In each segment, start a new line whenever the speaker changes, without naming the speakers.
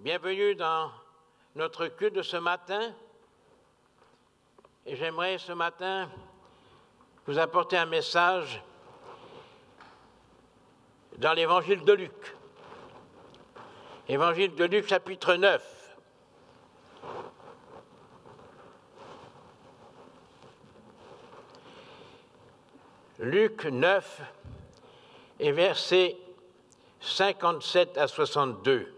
Bienvenue dans notre culte de ce matin. Et j'aimerais ce matin vous apporter un message dans l'évangile de Luc. Évangile de Luc, chapitre 9. Luc 9 et versets 57 à 62.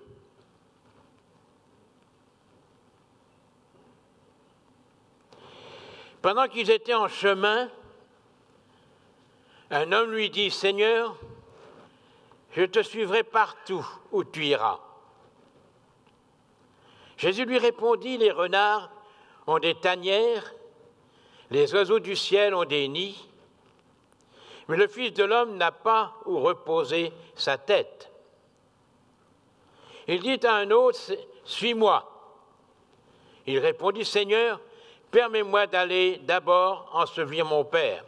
Pendant qu'ils étaient en chemin, un homme lui dit, « Seigneur, je te suivrai partout où tu iras. » Jésus lui répondit, « Les renards ont des tanières, les oiseaux du ciel ont des nids, mais le Fils de l'homme n'a pas où reposer sa tête. » Il dit à un autre, « Suis-moi. » Il répondit, « Seigneur, permets-moi d'aller d'abord ensevelir mon Père. »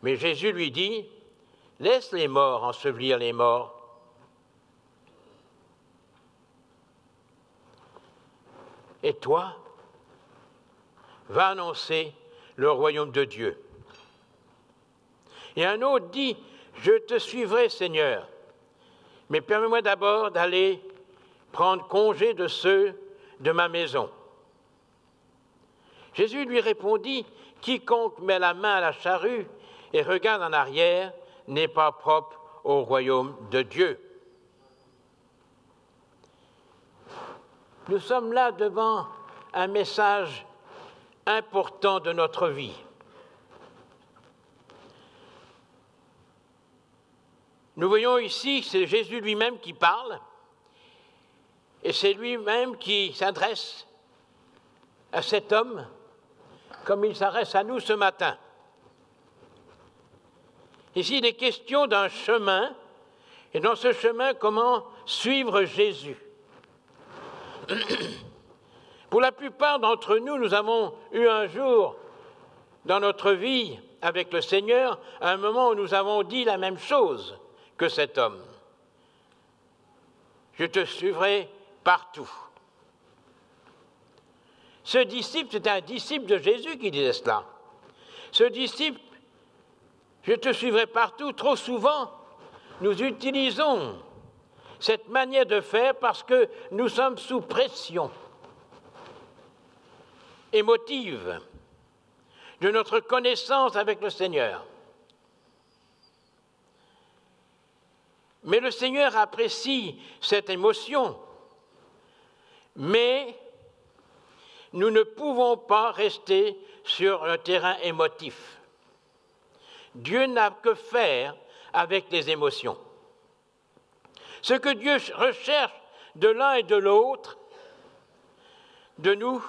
Mais Jésus lui dit, « Laisse les morts ensevelir les morts. Et toi, va annoncer le royaume de Dieu. » Et un autre dit, « Je te suivrai, Seigneur, mais permets-moi d'abord d'aller prendre congé de ceux de ma maison. » Jésus lui répondit, « Quiconque met la main à la charrue et regarde en arrière n'est pas propre au royaume de Dieu. » Nous sommes là devant un message important de notre vie. Nous voyons ici, c'est Jésus lui-même qui parle, et c'est lui-même qui s'adresse à cet homme comme il s'adresse à nous ce matin. Ici, il est question d'un chemin, et dans ce chemin, comment suivre Jésus. Pour la plupart d'entre nous, nous avons eu un jour dans notre vie avec le Seigneur, un moment où nous avons dit la même chose que cet homme. Je te suivrai partout. Ce disciple, c'est un disciple de Jésus qui disait cela. Ce disciple, je te suivrai partout, trop souvent, nous utilisons cette manière de faire parce que nous sommes sous pression émotive de notre connaissance avec le Seigneur. Mais le Seigneur apprécie cette émotion, mais nous ne pouvons pas rester sur un terrain émotif. Dieu n'a que faire avec les émotions. Ce que Dieu recherche de l'un et de l'autre, de nous,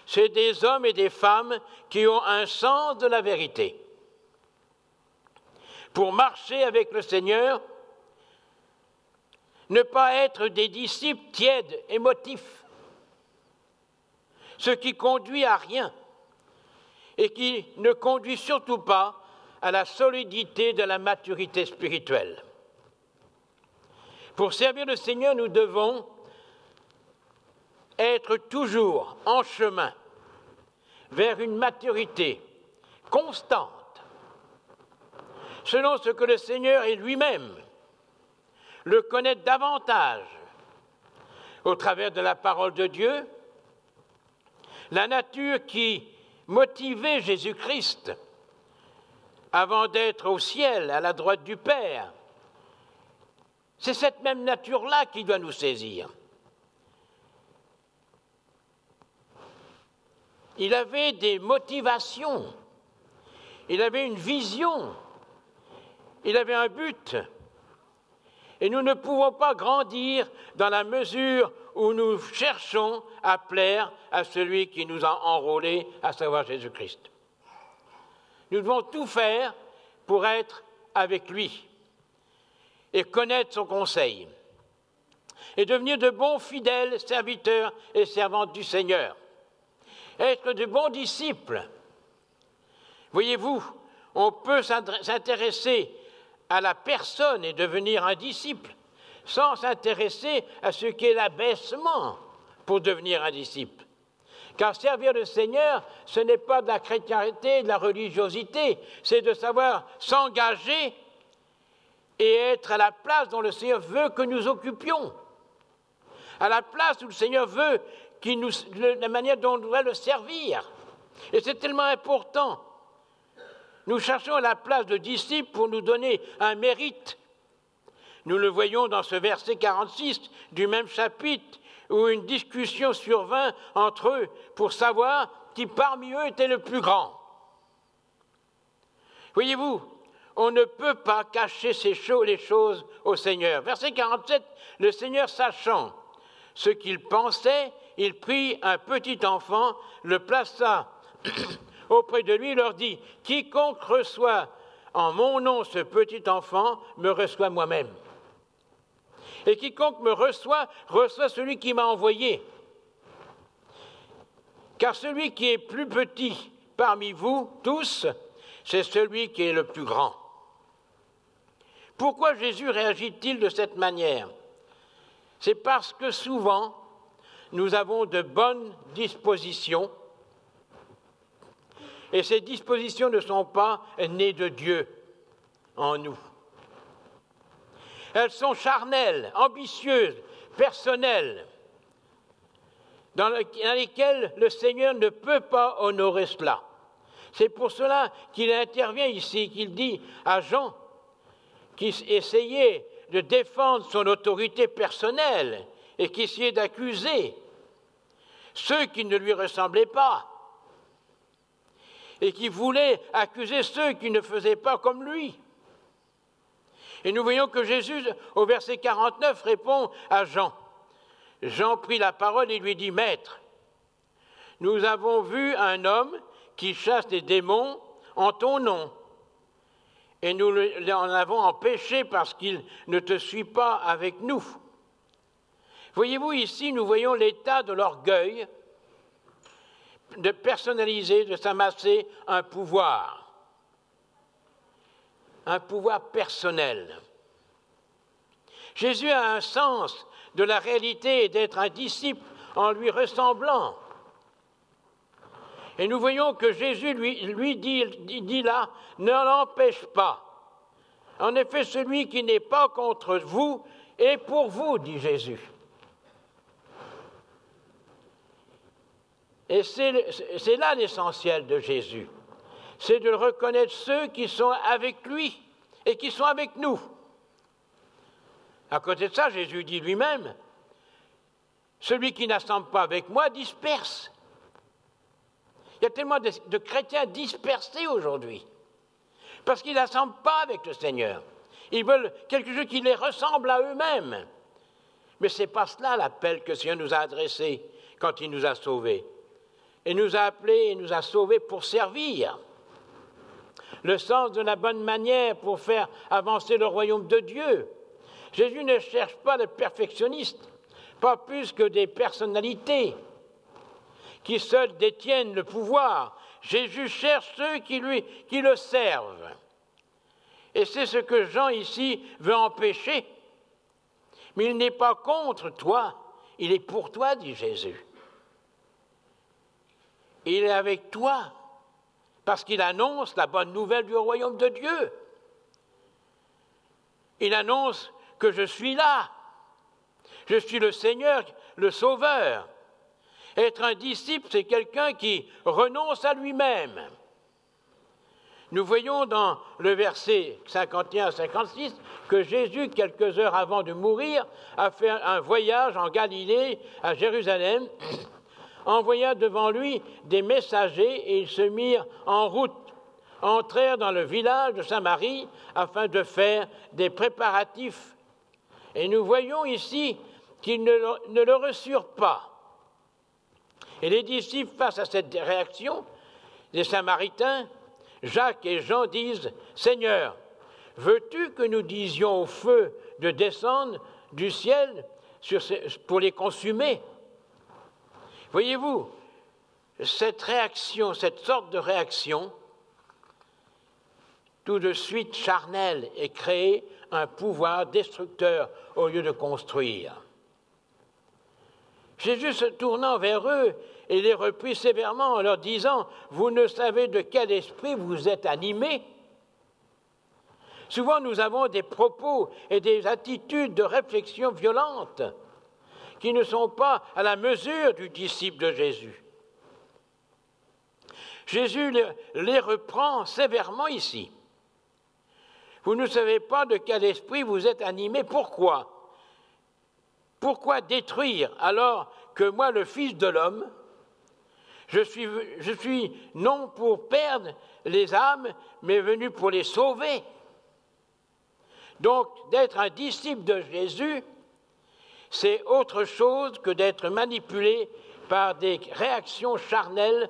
c'est des hommes et des femmes qui ont un sens de la vérité. Pour marcher avec le Seigneur, ne pas être des disciples tièdes, émotifs, ce qui conduit à rien et qui ne conduit surtout pas à la solidité de la maturité spirituelle. Pour servir le Seigneur, nous devons être toujours en chemin vers une maturité constante, selon ce que le Seigneur est lui-même le connaît davantage au travers de la parole de Dieu, la nature qui motivait Jésus-Christ avant d'être au ciel, à la droite du Père. C'est cette même nature-là qui doit nous saisir. Il avait des motivations, il avait une vision, il avait un but. Et nous ne pouvons pas grandir dans la mesure où nous cherchons à plaire à celui qui nous a enrôlés, à savoir Jésus-Christ. Nous devons tout faire pour être avec lui et connaître son conseil et devenir de bons fidèles serviteurs et servantes du Seigneur. Être de bons disciples. Voyez-vous, on peut s'intéresser à la personne et devenir un disciple sans s'intéresser à ce qu'est l'abaissement pour devenir un disciple. Car servir le Seigneur, ce n'est pas de la chrétienté, de la religiosité, c'est de savoir s'engager et être à la place dont le Seigneur veut que nous occupions, à la place où le Seigneur veut la manière dont on doit le servir. Et c'est tellement important. Nous cherchons à la place de disciples pour nous donner un mérite. Nous le voyons dans ce verset 46 du même chapitre, où une discussion survint entre eux pour savoir qui parmi eux était le plus grand. Voyez-vous, on ne peut pas cacher les choses au Seigneur. Verset 47, le Seigneur sachant ce qu'il pensait, il prit un petit enfant, le plaça auprès de lui, leur dit, « Quiconque reçoit en mon nom ce petit enfant, me reçoit moi-même. Et quiconque me reçoit, reçoit celui qui m'a envoyé. Car celui qui est plus petit parmi vous tous, c'est celui qui est le plus grand. » Pourquoi Jésus réagit-il de cette manière? C'est parce que souvent, nous avons de bonnes dispositions, et ces dispositions ne sont pas nées de Dieu en nous. Elles sont charnelles, ambitieuses, personnelles, dans lesquelles le Seigneur ne peut pas honorer cela. C'est pour cela qu'il intervient ici, qu'il dit à Jean, qui essayait de défendre son autorité personnelle et qui essayait d'accuser ceux qui ne lui ressemblaient pas et qui voulait accuser ceux qui ne faisaient pas comme lui. Et nous voyons que Jésus, au verset 49, répond à Jean. Jean prit la parole et lui dit, « Maître, nous avons vu un homme qui chasse des démons en ton nom, et nous l'en avons empêché parce qu'il ne te suit pas avec nous. » Voyez-vous, ici, nous voyons l'état de l'orgueil, de personnaliser, de s'amasser un pouvoir personnel. Jésus a un sens de la réalité et d'être un disciple en lui ressemblant. Et nous voyons que Jésus lui dit là, ne l'empêche pas. En effet, celui qui n'est pas contre vous est pour vous, dit Jésus. Et c'est là l'essentiel de Jésus. C'est de reconnaître ceux qui sont avec lui et qui sont avec nous. À côté de ça, Jésus dit lui-même, celui qui n'assemble pas avec moi disperse. Il y a tellement de chrétiens dispersés aujourd'hui, parce qu'ils n'assemblent pas avec le Seigneur. Ils veulent quelque chose qui les ressemble à eux-mêmes. Mais ce n'est pas cela l'appel que le Seigneur nous a adressé quand il nous a sauvés. Il nous a appelés et nous a sauvés pour servir. Le sens de la bonne manière pour faire avancer le royaume de Dieu. Jésus ne cherche pas de perfectionnistes, pas plus que des personnalités qui seuls détiennent le pouvoir. Jésus cherche ceux qui le servent. Et c'est ce que Jean ici veut empêcher. Mais il n'est pas contre toi, il est pour toi, dit Jésus. Il est avec toi, parce qu'il annonce la bonne nouvelle du royaume de Dieu. Il annonce que je suis là. Je suis le Seigneur, le Sauveur. Être un disciple, c'est quelqu'un qui renonce à lui-même. Nous voyons dans le verset 51 à 56 que Jésus, quelques heures avant de mourir, a fait un voyage en Galilée, à Jérusalem, envoya devant lui des messagers et ils se mirent en route, entrèrent dans le village de Samarie afin de faire des préparatifs. Et nous voyons ici qu'ils ne le reçurent pas. Et les disciples, face à cette réaction des Samaritains, Jacques et Jean disent, « Seigneur, veux-tu que nous disions au feu de descendre du ciel pour les consumer ?» Voyez-vous, cette réaction, cette sorte de réaction, tout de suite charnelle, est créée un pouvoir destructeur au lieu de construire. Jésus se tournant vers eux et les reprit sévèrement en leur disant « Vous ne savez de quel esprit vous êtes animés ?» Souvent, nous avons des propos et des attitudes de réflexion violentes qui ne sont pas à la mesure du disciple de Jésus. Jésus les reprend sévèrement ici. Vous ne savez pas de quel esprit vous êtes animés. Pourquoi ? Pourquoi détruire alors que moi, le Fils de l'homme, je suis non pour perdre les âmes, mais venu pour les sauver. Donc, d'être un disciple de Jésus, c'est autre chose que d'être manipulé par des réactions charnelles.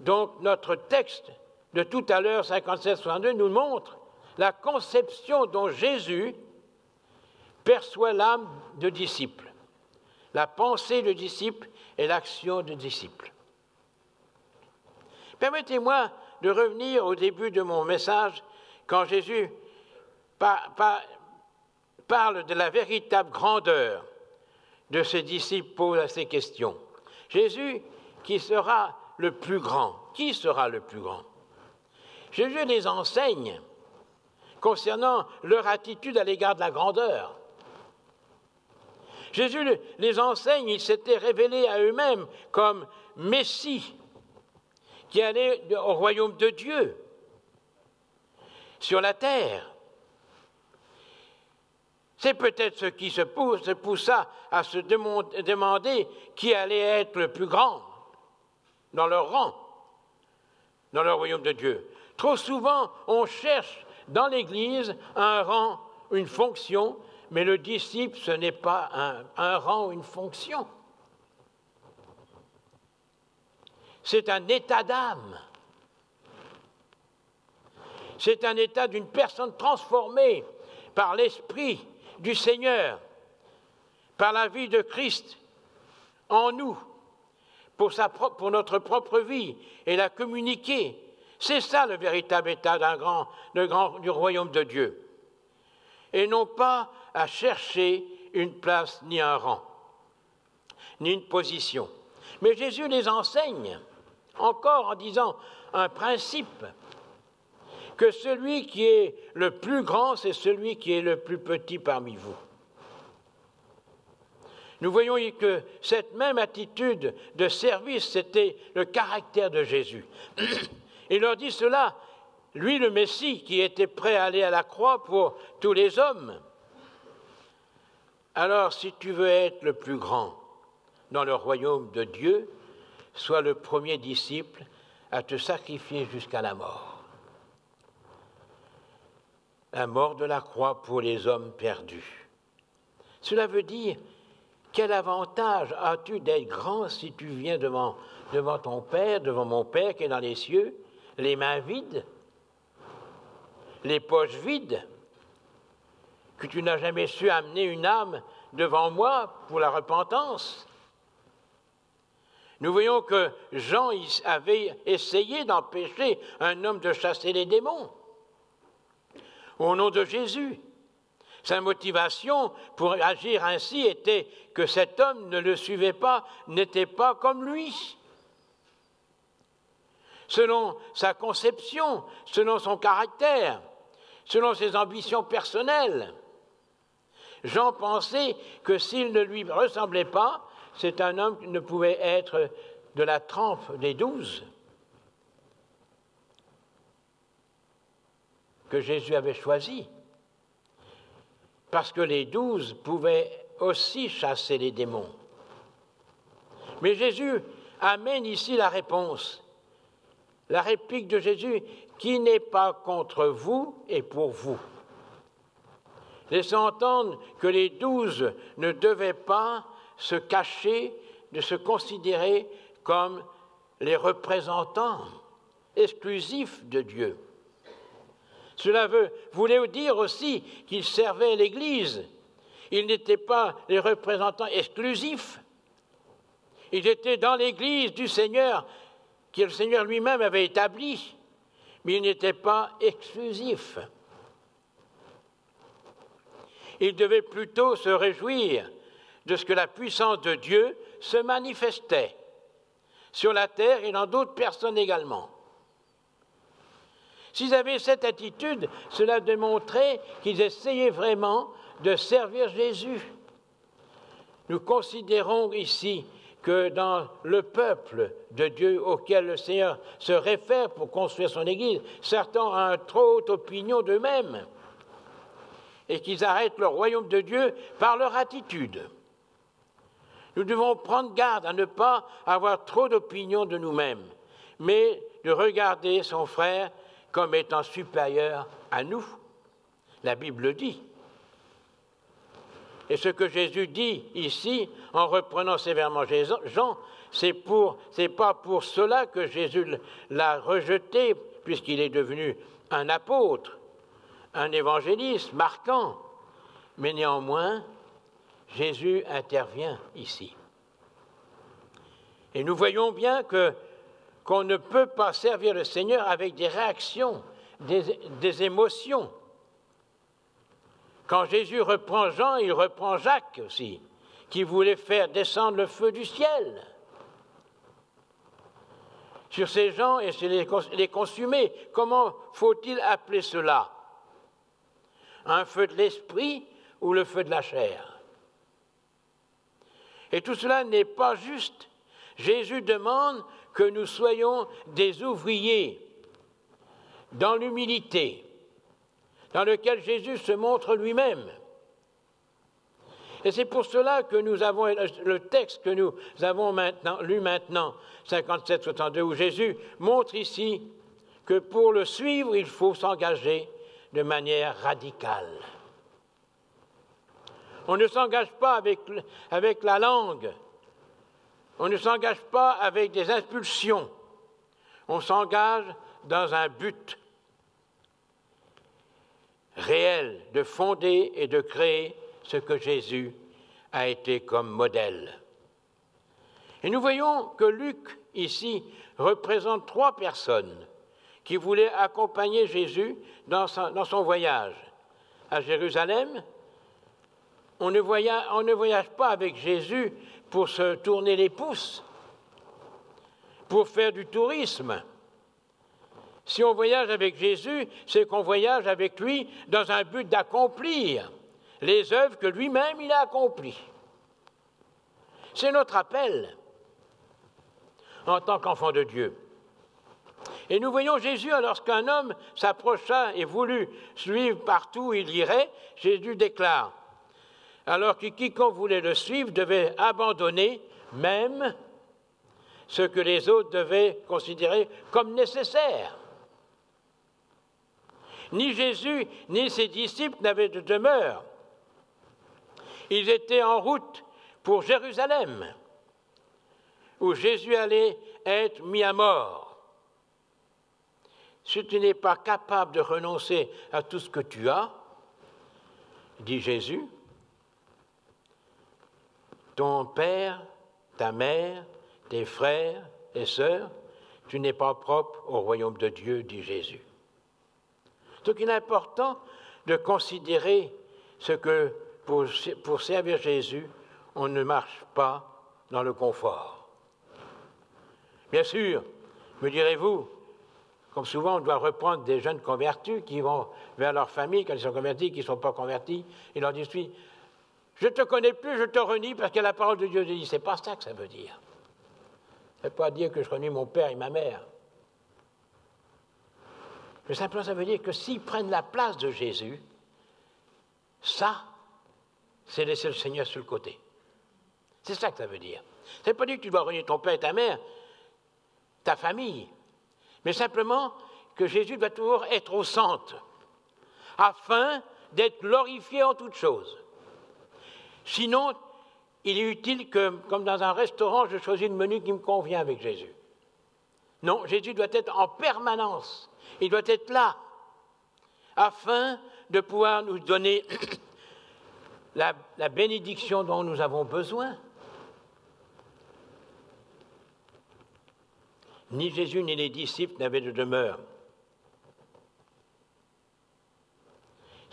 Donc, notre texte de tout à l'heure, 57-62, nous montre la conception dont Jésus perçoit l'âme de disciple, la pensée de disciple et l'action de disciple. Permettez-moi de revenir au début de mon message, quand Jésus parle de la véritable grandeur de ses disciples, pose à ces questions. Jésus, qui sera le plus grand? Qui sera le plus grand? Jésus les enseigne concernant leur attitude à l'égard de la grandeur. Jésus les enseigne, ils s'étaient révélés à eux-mêmes comme Messie, qui allait au royaume de Dieu, sur la terre. C'est peut-être ce qui se poussa à se demander qui allait être le plus grand dans leur rang, dans le royaume de Dieu. Trop souvent, on cherche dans l'Église un rang, une fonction, mais le disciple, ce n'est pas un rang ou une fonction. C'est un état d'âme. C'est un état d'une personne transformée par l'Esprit du Seigneur, par la vie de Christ en nous, pour notre propre vie, et la communiquer. C'est ça le véritable état du royaume de Dieu. Et non pas à chercher une place ni un rang, ni une position. Mais Jésus les enseigne encore en disant un principe, que celui qui est le plus grand, c'est celui qui est le plus petit parmi vous. Nous voyons que cette même attitude de service, c'était le caractère de Jésus. Il leur dit cela, lui le Messie, qui était prêt à aller à la croix pour tous les hommes. Alors, si tu veux être le plus grand dans le royaume de Dieu, sois le premier disciple à te sacrifier jusqu'à la mort. La mort de la croix pour les hommes perdus. Cela veut dire, quel avantage as-tu d'être grand si tu viens devant ton Père, devant mon Père qui est dans les cieux, les mains vides, les poches vides, que tu n'as jamais su amener une âme devant moi pour la repentance. Nous voyons que Jean avait essayé d'empêcher un homme de chasser les démons. Au nom de Jésus. Sa motivation pour agir ainsi était que cet homme ne le suivait pas, n'était pas comme lui. Selon sa conception, selon son caractère, selon ses ambitions personnelles. Jean pensait que s'il ne lui ressemblait pas, c'est un homme qui ne pouvait être de la trempe des 12. Que Jésus avait choisi, parce que les 12 pouvaient aussi chasser les démons. Mais Jésus amène ici la réponse, la réplique de Jésus, qui n'est pas contre vous et pour vous. Laissant entendre que les 12 ne devaient pas se cacher, de se considérer comme les représentants exclusifs de Dieu. Cela voulait dire aussi qu'ils servaient l'Église. Ils n'étaient pas les représentants exclusifs. Ils étaient dans l'Église du Seigneur, que le Seigneur lui-même avait établie, mais ils n'étaient pas exclusifs. Il devait plutôt se réjouir de ce que la puissance de Dieu se manifestait sur la terre et dans d'autres personnes également. S'ils avaient cette attitude, cela démontrait qu'ils essayaient vraiment de servir Jésus. Nous considérons ici que dans le peuple de Dieu auquel le Seigneur se réfère pour construire son Église, certains ont une trop haute opinion d'eux-mêmes et qu'ils arrêtent le royaume de Dieu par leur attitude. Nous devons prendre garde à ne pas avoir trop d'opinion de nous-mêmes, mais de regarder son frère comme étant supérieur à nous. La Bible le dit. Et ce que Jésus dit ici, en reprenant sévèrement Jean, c'est pas pour cela que Jésus l'a rejeté, puisqu'il est devenu un apôtre, un évangéliste marquant. Mais néanmoins, Jésus intervient ici. Et nous voyons bien qu'on ne peut pas servir le Seigneur avec des réactions, des émotions. Quand Jésus reprend Jean, il reprend Jacques aussi, qui voulait faire descendre le feu du ciel sur ces gens et les consumer. Comment faut-il appeler cela? Un feu de l'esprit ou le feu de la chair? Et tout cela n'est pas juste. Jésus demande que nous soyons des ouvriers dans l'humilité, dans lequel Jésus se montre lui-même. Et c'est pour cela que nous avons le texte que nous avons lu maintenant, 57-62, où Jésus montre ici que pour le suivre, il faut s'engager de manière radicale. On ne s'engage pas avec la langue, on ne s'engage pas avec des impulsions, on s'engage dans un but réel de fonder et de créer ce que Jésus a été comme modèle. Et nous voyons que Luc, ici, représente 3 personnes qui voulaient accompagner Jésus dans son voyage. À Jérusalem, on ne voyage pas avec Jésus pour se tourner les pouces, pour faire du tourisme. Si on voyage avec Jésus, c'est qu'on voyage avec lui dans un but d'accomplir les œuvres que lui-même il a accomplies. C'est notre appel en tant qu'enfant de Dieu. Et nous voyons Jésus, lorsqu'un homme s'approcha et voulut suivre partout où il irait, Jésus déclare, alors que quiconque voulait le suivre devait abandonner même ce que les autres devaient considérer comme nécessaire. Ni Jésus, ni ses disciples n'avaient de demeure. Ils étaient en route pour Jérusalem, où Jésus allait être mis à mort. Si tu n'es pas capable de renoncer à tout ce que tu as, dit Jésus, ton père, ta mère, tes frères et sœurs, tu n'es pas propre au royaume de Dieu, dit Jésus. Donc il est important de considérer ce que pour servir Jésus, on ne marche pas dans le confort. Bien sûr, me direz-vous, comme souvent on doit reprendre des jeunes convertis qui vont vers leur famille quand ils sont convertis, qui ne sont pas convertis, et leur disent, oui, je ne te connais plus, je te renie parce que la parole de Dieu dit, c'est pas ça que ça veut dire. Ça ne veut pas dire que je renie mon père et ma mère. Mais simplement, ça veut dire que s'ils prennent la place de Jésus, ça, c'est laisser le Seigneur sur le côté. C'est ça que ça veut dire. Ça ne veut pas dire que tu dois renier ton père et ta mère, ta famille, mais simplement que Jésus doit toujours être au centre, afin d'être glorifié en toutes choses. Sinon, il est utile que, comme dans un restaurant, je choisis le menu qui me convient avec Jésus. Non, Jésus doit être en permanence. Il doit être là, afin de pouvoir nous donner la bénédiction dont nous avons besoin. Ni Jésus ni les disciples n'avaient de demeure.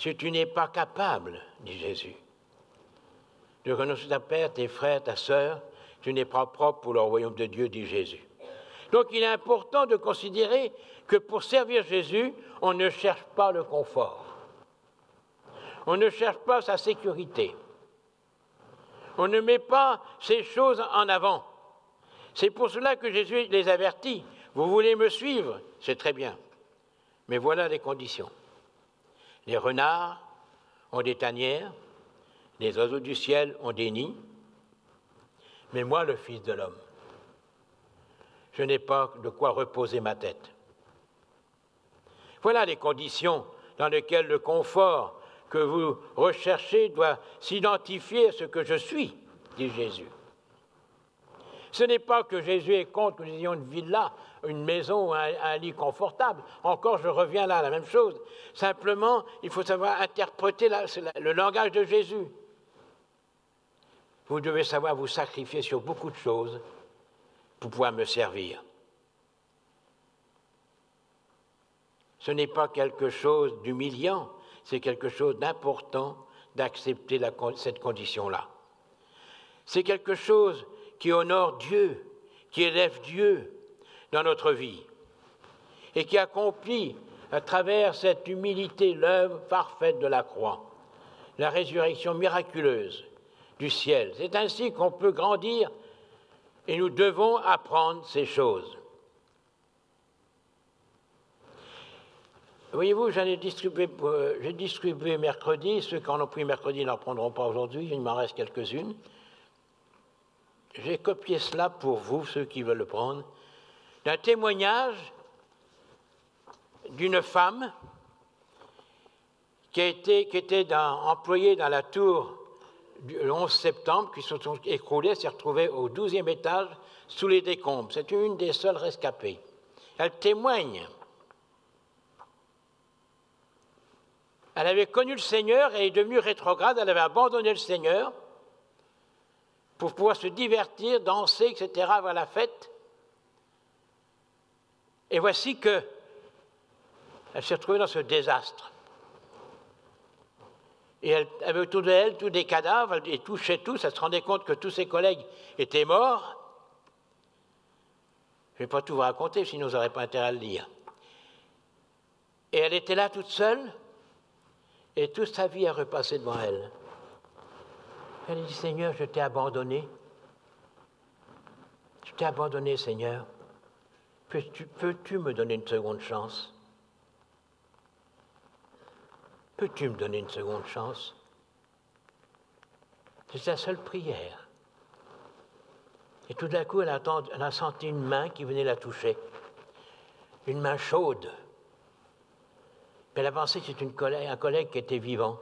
si tu n'es pas capable, dit Jésus, de renoncer ta père, tes frères, ta sœur, tu n'es pas propre pour le royaume de Dieu, dit Jésus. Donc il est important de considérer que pour servir Jésus, on ne cherche pas le confort. On ne cherche pas sa sécurité. On ne met pas ces choses en avant. C'est pour cela que Jésus les avertit. Vous voulez me suivre? C'est très bien. Mais voilà les conditions. Les renards ont des tanières, les oiseaux du ciel ont des nids, mais moi, le Fils de l'homme, je n'ai pas de quoi reposer ma tête. Voilà les conditions dans lesquelles le confort que vous recherchez doit s'identifier à ce que je suis, dit Jésus. Ce n'est pas que Jésus est contre que nous ayons une villa, une maison, un lit confortable. Encore, je reviens là à la même chose. Simplement, il faut savoir interpréter le langage de Jésus. Vous devez savoir vous sacrifier sur beaucoup de choses pour pouvoir me servir. Ce n'est pas quelque chose d'humiliant, c'est quelque chose d'important d'accepter cette condition-là. C'est quelque chose qui honore Dieu, qui élève Dieu dans notre vie et qui accomplit à travers cette humilité l'œuvre parfaite de la croix, la résurrection miraculeuse du ciel. C'est ainsi qu'on peut grandir et nous devons apprendre ces choses. Voyez-vous, j'ai distribué mercredi, ceux qui en ont pris mercredi n'en prendront pas aujourd'hui, il m'en reste quelques-unes. J'ai copié cela pour vous, ceux qui veulent le prendre, d'un témoignage d'une femme qui était employée dans la tour du 11 septembre, qui se sont écroulées, s'est retrouvée au 12e étage sous les décombres. C'est une des seules rescapées. Elle témoigne. Elle avait connu le Seigneur et est devenue rétrograde, elle avait abandonné le Seigneur pour pouvoir se divertir, danser, etc., avoir la fête. Et voici qu'elle s'est retrouvée dans ce désastre. Et elle avait autour d'elle tous des cadavres, elle touchait tous, elle se rendait compte que tous ses collègues étaient morts. Je ne vais pas tout vous raconter, sinon vous n'aurez pas intérêt à le lire. Et elle était là toute seule, et toute sa vie a repassé devant elle. Elle a dit, Seigneur, je t'ai abandonné. Je t'ai abandonné, Seigneur. Peux-tu me donner une seconde chance? Peux-tu me donner une seconde chance? C'est sa seule prière. Et tout d'un coup, elle a senti une main qui venait la toucher. Une main chaude. Puis elle a pensé que c'était un collègue qui était vivant.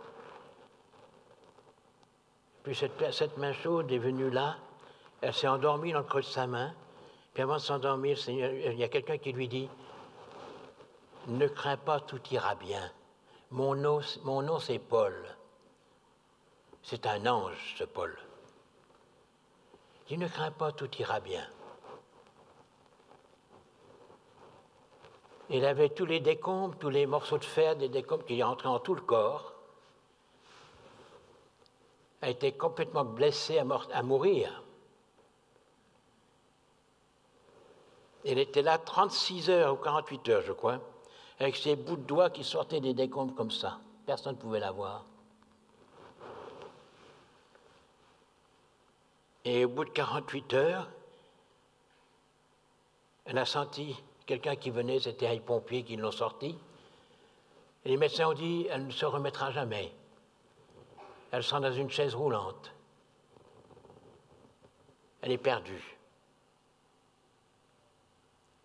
Puis cette main chaude est venue là, elle s'est endormie dans le creux de sa main, puis avant de s'endormir, il y a quelqu'un qui lui dit « Ne crains pas, tout ira bien. Mon nom c'est Paul. » C'est un ange, ce Paul. Il dit « Ne crains pas, tout ira bien. » Il avait tous les décombres, tous les morceaux de fer, des décombres qui lui entraient en tout le corps. A été complètement blessée à mourir. Elle était là 36 heures ou 48 heures, je crois, avec ses bouts de doigts qui sortaient des décombres comme ça. Personne ne pouvait la voir. Et au bout de 48 heures, elle a senti quelqu'un qui venait, c'était les pompiers qui l'ont sorti. Et les médecins ont dit, elle ne se remettra jamais. Elle sera dans une chaise roulante. Elle est perdue.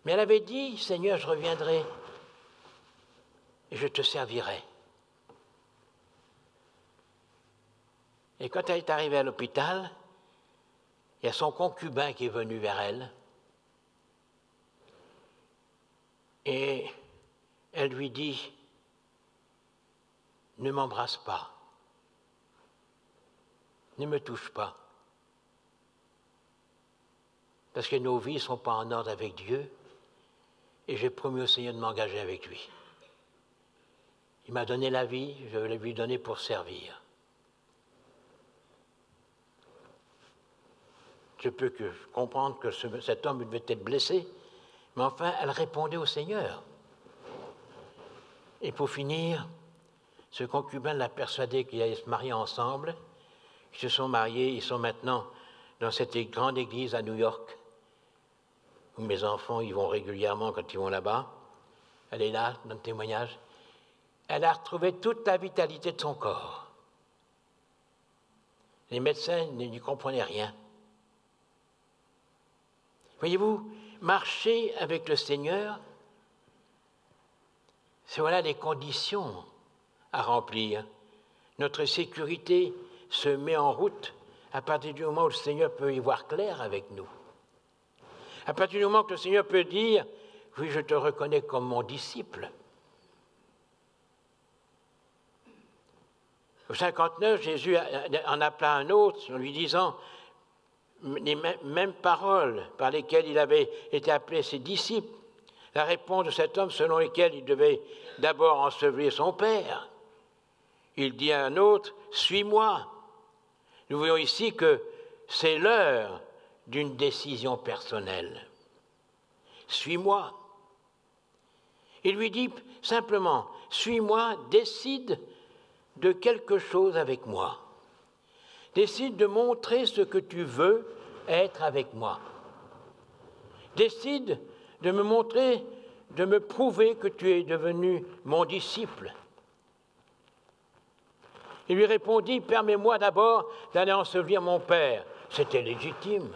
Mais elle avait dit, Seigneur, je reviendrai et je te servirai. Et quand elle est arrivée à l'hôpital, il y a son concubin qui est venu vers elle. Et elle lui dit, ne m'embrasse pas. Ne me touche pas. Parce que nos vies ne sont pas en ordre avec Dieu et j'ai promis au Seigneur de m'engager avec lui. Il m'a donné la vie, je vais lui donner pour servir. Je peux comprendre que cet homme devait être blessé, mais enfin, elle répondait au Seigneur. Et pour finir, ce concubin l'a persuadé qu'ils allaient se marier ensemble. Ils se sont mariés, ils sont maintenant dans cette grande église à New York, où mes enfants y vont régulièrement quand ils vont là-bas. Elle est là, dans le témoignage. Elle a retrouvé toute la vitalité de son corps. Les médecins n'y comprenaient rien. Voyez-vous, marcher avec le Seigneur, c'est voilà les conditions à remplir. Notre sécurité se met en route à partir du moment où le Seigneur peut y voir clair avec nous. À partir du moment que le Seigneur peut dire « Oui, je te reconnais comme mon disciple ». Au 59, Jésus en appela un autre en lui disant les mêmes paroles par lesquelles il avait été appelé ses disciples. La réponse de cet homme selon lesquelles il devait d'abord ensevelir son père. Il dit à un autre « Suis-moi ». Nous voyons ici que c'est l'heure d'une décision personnelle. « Suis-moi ». Il lui dit simplement « Suis-moi, décide de quelque chose avec moi. Décide de montrer ce que tu veux être avec moi. Décide de me montrer, de me prouver que tu es devenu mon disciple. » Il lui répondit, « Permets-moi d'abord d'aller ensevelir mon père. » C'était légitime.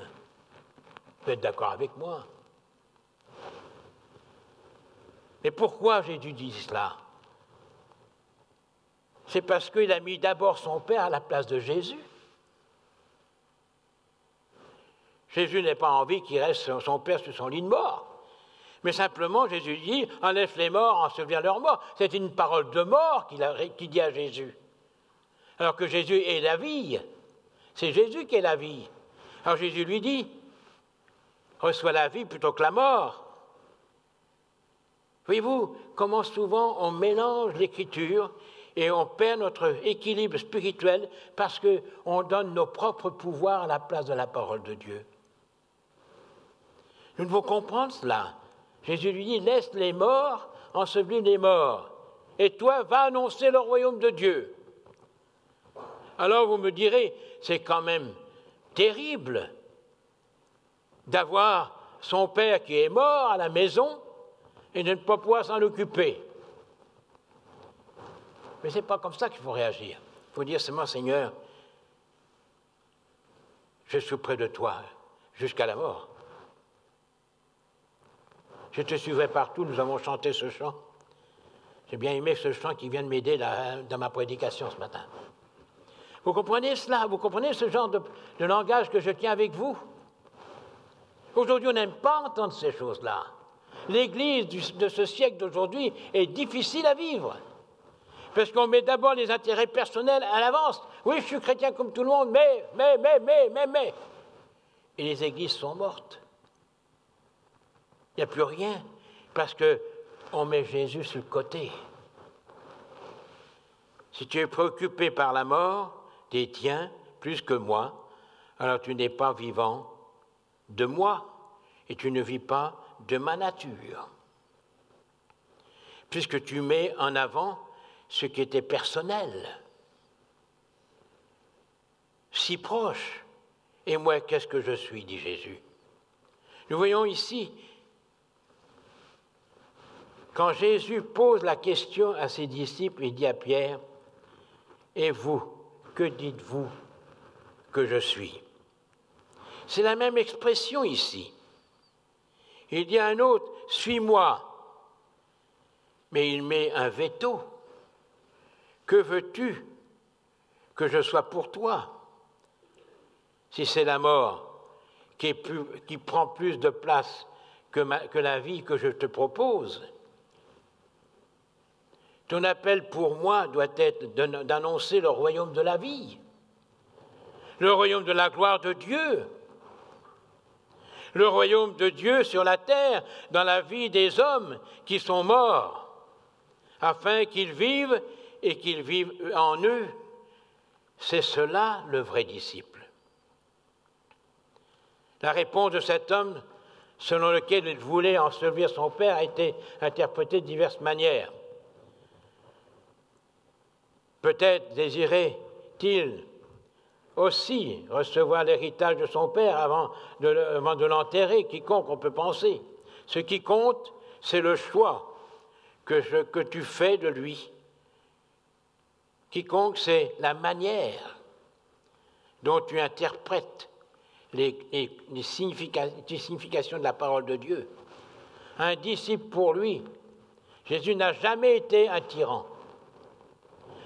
Vous êtes d'accord avec moi? Mais pourquoi Jésus dit cela? C'est parce qu'il a mis d'abord son père à la place de Jésus. Jésus n'a pas envie qu'il reste son père sur son lit de mort. Mais simplement, Jésus dit, enlève les morts, ensevelir leurs morts. C'est une parole de mort qu'il dit à Jésus. Alors que Jésus est la vie. C'est Jésus qui est la vie. Alors Jésus lui dit, reçois la vie plutôt que la mort. Voyez-vous comment souvent on mélange l'Écriture et on perd notre équilibre spirituel parce qu'on donne nos propres pouvoirs à la place de la parole de Dieu. Nous devons comprendre cela. Jésus lui dit, laisse les morts ensevelir les morts, et toi, va annoncer le royaume de Dieu. Alors vous me direz, c'est quand même terrible d'avoir son père qui est mort à la maison et de ne pas pouvoir s'en occuper. Mais ce n'est pas comme ça qu'il faut réagir. Il faut dire seulement, Seigneur, je suis près de toi jusqu'à la mort. Je te suivrai partout, nous avons chanté ce chant. J'ai bien aimé ce chant qui vient de m'aider dans ma prédication ce matin. Vous comprenez cela? Vous comprenez ce genre de langage que je tiens avec vous? Aujourd'hui, on n'aime pas entendre ces choses-là. L'Église de ce siècle d'aujourd'hui est difficile à vivre. Parce qu'on met d'abord les intérêts personnels à l'avance. Oui, je suis chrétien comme tout le monde, mais. Et les églises sont mortes. Il n'y a plus rien, parce qu'on met Jésus sur le côté. Si tu es préoccupé par la mort des tiens plus que moi, alors tu n'es pas vivant de moi, et tu ne vis pas de ma nature. Puisque tu mets en avant ce qui était personnel, si proche. Et moi, qu'est-ce que je suis, dit Jésus. Nous voyons ici, quand Jésus pose la question à ses disciples, il dit à Pierre, « Et vous, que dites-vous que je suis ?» C'est la même expression ici. Il dit à un autre, « Suis-moi », mais il met un veto. « Que veux-tu que je sois pour toi ?» Si c'est la mort qui prend plus de place que la vie que je te propose, ton appel pour moi doit être d'annoncer le royaume de la vie, le royaume de la gloire de Dieu, le royaume de Dieu sur la terre, dans la vie des hommes qui sont morts, afin qu'ils vivent et qu'ils vivent en eux. C'est cela le vrai disciple. La réponse de cet homme, selon lequel il voulait ensevelir son père, a été interprétée de diverses manières. Peut-être désirait-il aussi recevoir l'héritage de son père avant de l'enterrer, quiconque on peut penser. Ce qui compte, c'est le choix que tu fais de lui. Quiconque, c'est la manière dont tu interprètes les significations de la parole de Dieu. Un disciple pour lui, Jésus n'a jamais été un tyran.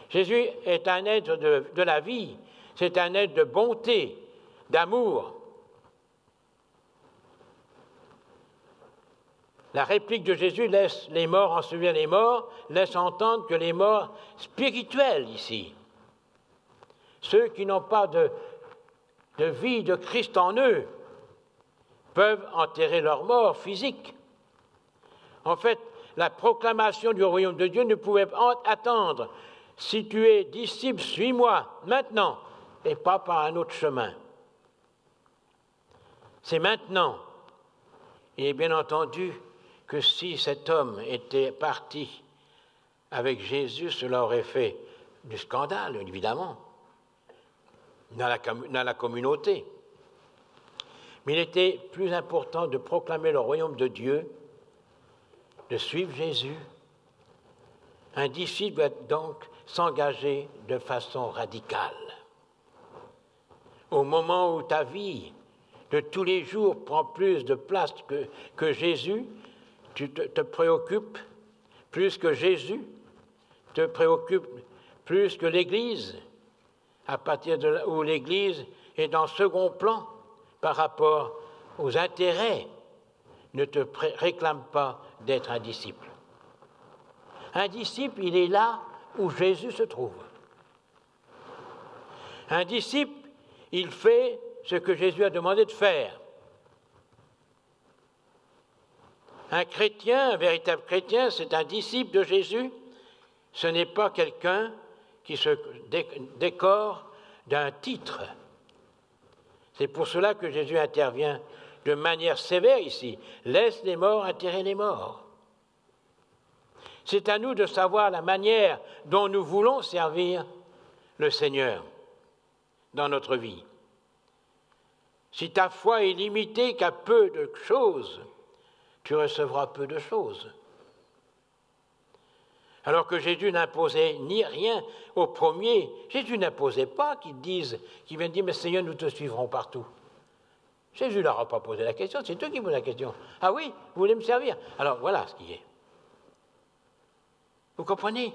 Jésus est un être de la vie, c'est un être de bonté, d'amour. La réplique de Jésus laisse les morts ensevelir les morts, laisse entendre que les morts spirituels ici, ceux qui n'ont pas de vie de Christ en eux, peuvent enterrer leurs morts physiques. En fait, la proclamation du royaume de Dieu ne pouvait attendre. Si tu es disciple, suis-moi maintenant, et pas par un autre chemin. C'est maintenant. Et bien entendu que si cet homme était parti avec Jésus, cela aurait fait du scandale, évidemment, dans la communauté. Mais il était plus important de proclamer le royaume de Dieu, de suivre Jésus. Un disciple doit donc s'engager de façon radicale. Au moment où ta vie de tous les jours prend plus de place que Jésus, tu te préoccupes plus que Jésus, te préoccupes plus que l'Église, à partir de là où l'Église est en second plan par rapport aux intérêts, ne te réclame pas d'être un disciple. Un disciple, il est là où Jésus se trouve. Un disciple, il fait ce que Jésus a demandé de faire. Un chrétien, un véritable chrétien, c'est un disciple de Jésus. Ce n'est pas quelqu'un qui se décore d'un titre. C'est pour cela que Jésus intervient de manière sévère ici. Laisse les morts enterrer les morts. C'est à nous de savoir la manière dont nous voulons servir le Seigneur dans notre vie. Si ta foi est limitée qu'à peu de choses, tu recevras peu de choses. Alors que Jésus n'imposait ni rien aux premiers, Jésus n'imposait pas qu'ils viennent dire « Mais Seigneur, nous te suivrons partout ». Jésus ne leur a pas posé la question, c'est eux qui posent la question. « Ah oui, vous voulez me servir ?» Alors voilà ce qui est. Vous comprenez?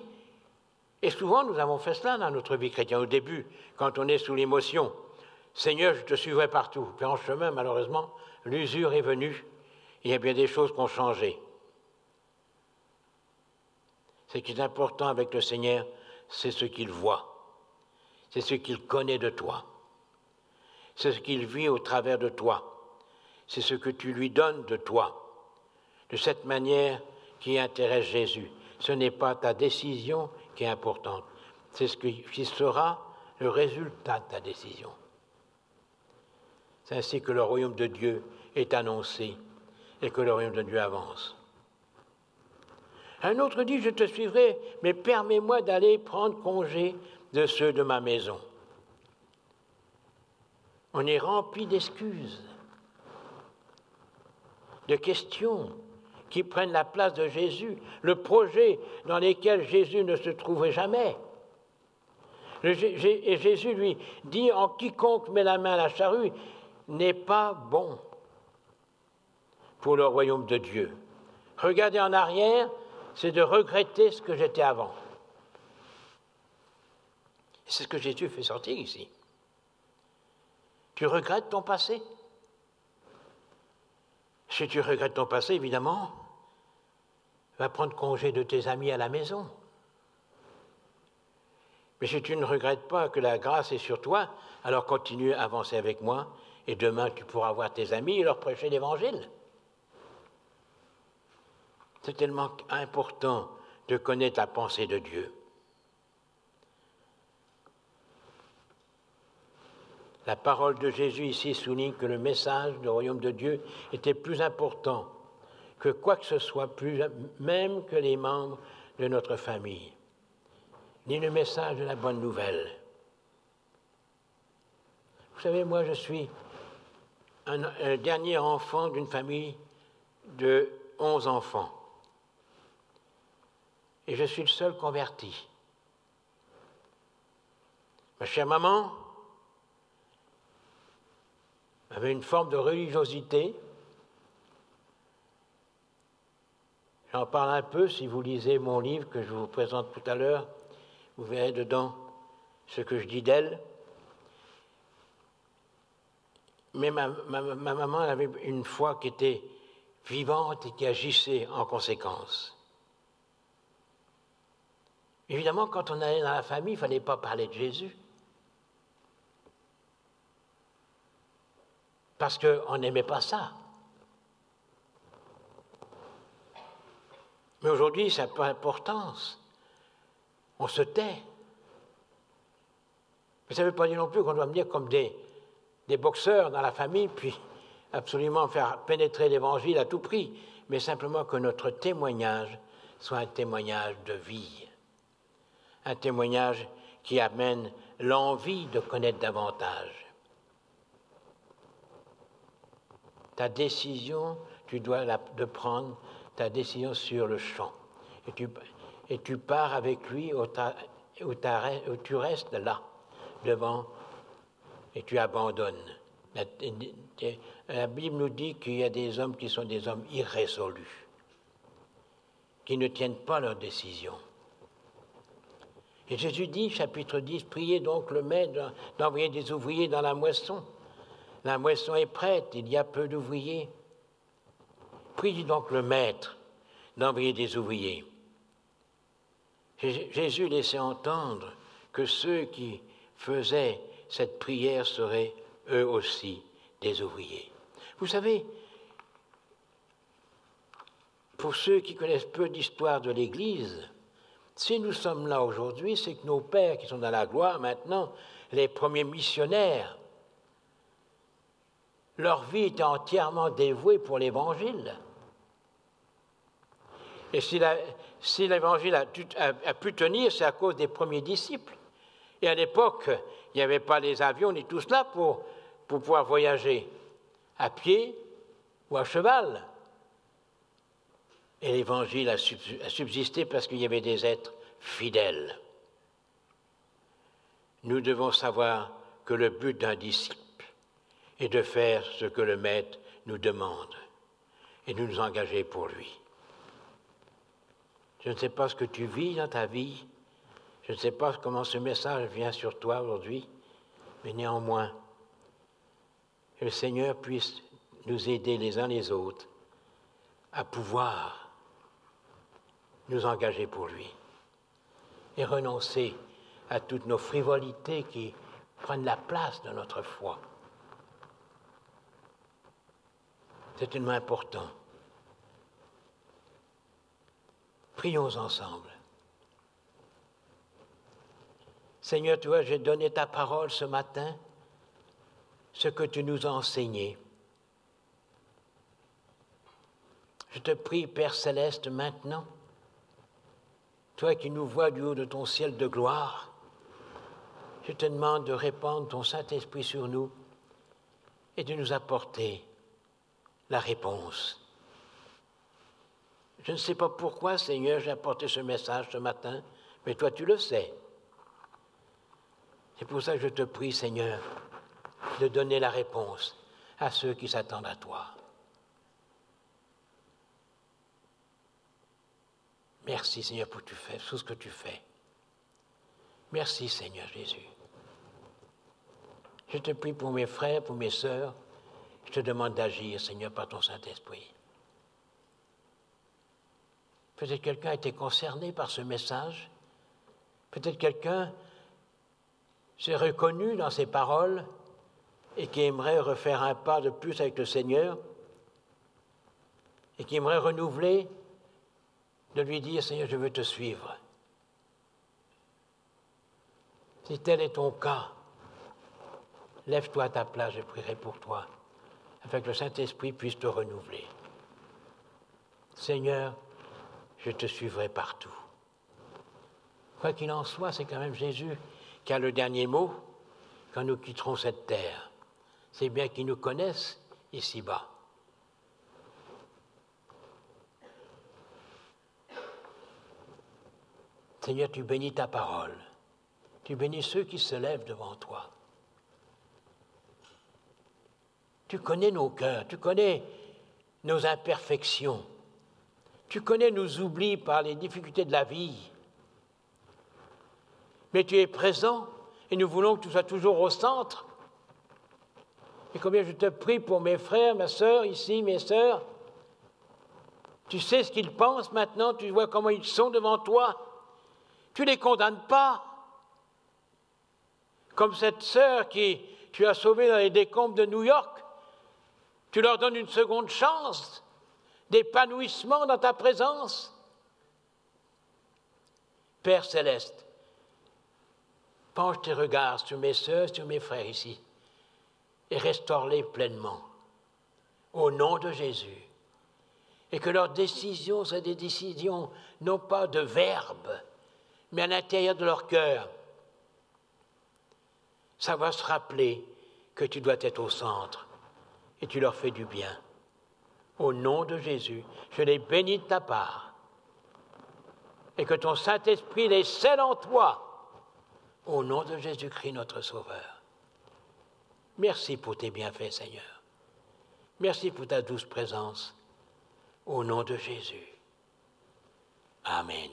Et souvent, nous avons fait cela dans notre vie chrétienne. Au début, quand on est sous l'émotion, « Seigneur, je te suivrai partout ». Puis en chemin, malheureusement, l'usure est venue. Il y a bien des choses qui ont changé. Ce qui est important avec le Seigneur, c'est ce qu'il voit. C'est ce qu'il connaît de toi. C'est ce qu'il vit au travers de toi. C'est ce que tu lui donnes de toi. De cette manière qui intéresse Jésus. Ce n'est pas ta décision qui est importante. C'est ce qui sera le résultat de ta décision. C'est ainsi que le royaume de Dieu est annoncé et que le royaume de Dieu avance. Un autre dit, je te suivrai, mais permets-moi d'aller prendre congé de ceux de ma maison. On est rempli d'excuses, de questions qui prennent la place de Jésus, le projet dans lequel Jésus ne se trouvait jamais. Et Jésus lui dit, en quiconque met la main à la charrue, n'est pas bon pour le royaume de Dieu. Regarder en arrière, c'est de regretter ce que j'étais avant. Et c'est ce que Jésus fait sortir ici. Tu regrettes ton passé? Si tu regrettes ton passé, évidemment, va prendre congé de tes amis à la maison. Mais si tu ne regrettes pas que la grâce est sur toi, alors continue à avancer avec moi, et demain tu pourras voir tes amis et leur prêcher l'Évangile. C'est tellement important de connaître la pensée de Dieu. La parole de Jésus ici souligne que le message du royaume de Dieu était plus important que quoi que ce soit, plus même que les membres de notre famille, ni le message de la bonne nouvelle. Vous savez, moi je suis un dernier enfant d'une famille de 11 enfants. Et je suis le seul converti. Ma chère maman avait une forme de religiosité. J'en parle un peu si vous lisez mon livre que je vous présente tout à l'heure. Vous verrez dedans ce que je dis d'elle. Mais ma maman elle avait une foi qui était vivante et qui agissait en conséquence. Évidemment, quand on allait dans la famille, il ne fallait pas parler de Jésus. Parce qu'on n'aimait pas ça. Mais aujourd'hui, ça n'a pas d'importance. On se tait. Mais ça ne veut pas dire non plus qu'on doit venir comme des boxeurs dans la famille, puis absolument faire pénétrer l'Évangile à tout prix, mais simplement que notre témoignage soit un témoignage de vie. Un témoignage qui amène l'envie de connaître davantage. Ta décision, tu dois de prendre ta décision sur le champ. Et tu pars avec lui où tu restes là, devant, et tu abandonnes. La Bible nous dit qu'il y a des hommes qui sont des hommes irrésolus, qui ne tiennent pas leurs décisions. Et Jésus dit, chapitre 10, priez donc le maître d'envoyer des ouvriers dans la moisson. La moisson est prête, il y a peu d'ouvriers. Priez donc le maître d'envoyer des ouvriers. Jésus laissait entendre que ceux qui faisaient cette prière seraient eux aussi des ouvriers. Vous savez, pour ceux qui connaissent peu d'histoire de l'Église, si nous sommes là aujourd'hui, c'est que nos pères qui sont dans la gloire maintenant, les premiers missionnaires, leur vie était entièrement dévouée pour l'Évangile. Et si l'Évangile a pu tenir, c'est à cause des premiers disciples. Et à l'époque, il n'y avait pas les avions ni tout cela pour pouvoir voyager à pied ou à cheval. Et l'Évangile a subsisté parce qu'il y avait des êtres fidèles. Nous devons savoir que le but d'un disciple est de faire ce que le Maître nous demande et de nous engager pour lui. Je ne sais pas ce que tu vis dans ta vie, je ne sais pas comment ce message vient sur toi aujourd'hui, mais néanmoins, que le Seigneur puisse nous aider les uns les autres à pouvoir nous engager pour lui et renoncer à toutes nos frivolités qui prennent la place de notre foi. C'est tellement important. Prions ensemble. Seigneur, toi, j'ai donné ta parole ce matin, ce que tu nous as enseigné. Je te prie, Père Céleste, maintenant, toi qui nous vois du haut de ton ciel de gloire, je te demande de répandre ton Saint-Esprit sur nous et de nous apporter la réponse. Je ne sais pas pourquoi, Seigneur, j'ai apporté ce message ce matin, mais toi, tu le sais. C'est pour ça que je te prie, Seigneur, de donner la réponse à ceux qui s'attendent à toi. Merci, Seigneur, pour tout ce que tu fais. Merci, Seigneur Jésus. Je te prie pour mes frères, pour mes sœurs. Je te demande d'agir, Seigneur, par ton Saint-Esprit. Peut-être quelqu'un a été concerné par ce message. Peut-être quelqu'un s'est reconnu dans ces paroles et qui aimerait refaire un pas de plus avec le Seigneur et qui aimerait renouveler de lui dire, Seigneur, je veux te suivre. Si tel est ton cas, lève-toi à ta place, je prierai pour toi, afin que le Saint-Esprit puisse te renouveler. Seigneur, je te suivrai partout. Quoi qu'il en soit, c'est quand même Jésus qui a le dernier mot quand nous quitterons cette terre. C'est bien qu'il nous connaisse ici-bas. Seigneur, tu bénis ta parole. Tu bénis ceux qui se lèvent devant toi. Tu connais nos cœurs, tu connais nos imperfections. Tu connais nos oublis par les difficultés de la vie. Mais tu es présent et nous voulons que tu sois toujours au centre. Et combien je te prie pour mes frères, ma sœur, ici, mes sœurs. Tu sais ce qu'ils pensent maintenant, tu vois comment ils sont devant toi. Tu ne les condamnes pas. Comme cette sœur qui tu as sauvée dans les décombres de New York, tu leur donnes une seconde chance d'épanouissement dans ta présence. Père céleste, penche tes regards sur mes sœurs, sur mes frères ici, et restaure-les pleinement, au nom de Jésus. Et que leurs décisions soient des décisions, non pas de verbe, mais à l'intérieur de leur cœur. Ça va se rappeler que tu dois être au centre, et tu leur fais du bien. Au nom de Jésus, je les bénis de ta part, et que ton Saint-Esprit les scelle en toi, au nom de Jésus-Christ notre Sauveur. Merci pour tes bienfaits, Seigneur. Merci pour ta douce présence, au nom de Jésus. Amen.